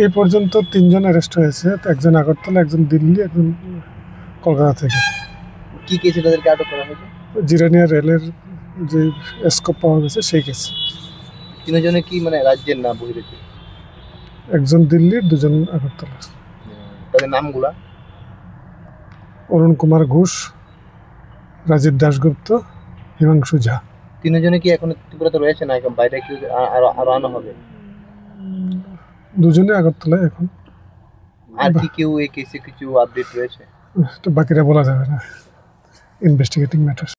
এই পর্যন্ত ৩ জন অ্যারেস্ট হয়েছে, একজন আগরতলা, একজন দিল্লি, একজন কলকাতা থেকে। কি কেসে তাদেরকে আটক করা হয়েছে? জিরানিয়া রেলের যে স্কোপ পাওয়া গেছে সেই কেস। তিনজনে কি মানে রাজ্যের না বহিরেছে? একজন দিল্লির, দুজন আগরতলা। তাদের নামগুলা? অরুণ কুমার ঘোষ, রাজীব দাশগুপ্ত, হিমাংশু ঝা। তিনজনে কি এখন ত্রিপুরাতে রয়েছে না বাইরে কি আরো আনা হবে? দুজনে আগরতলায় এখন। আর কি কেউ এই কেসে কিছু আপডেট রয়েছে? বাকিরা বলা যাবে না, ইনভেস্টিগেটিং ম্যাটার।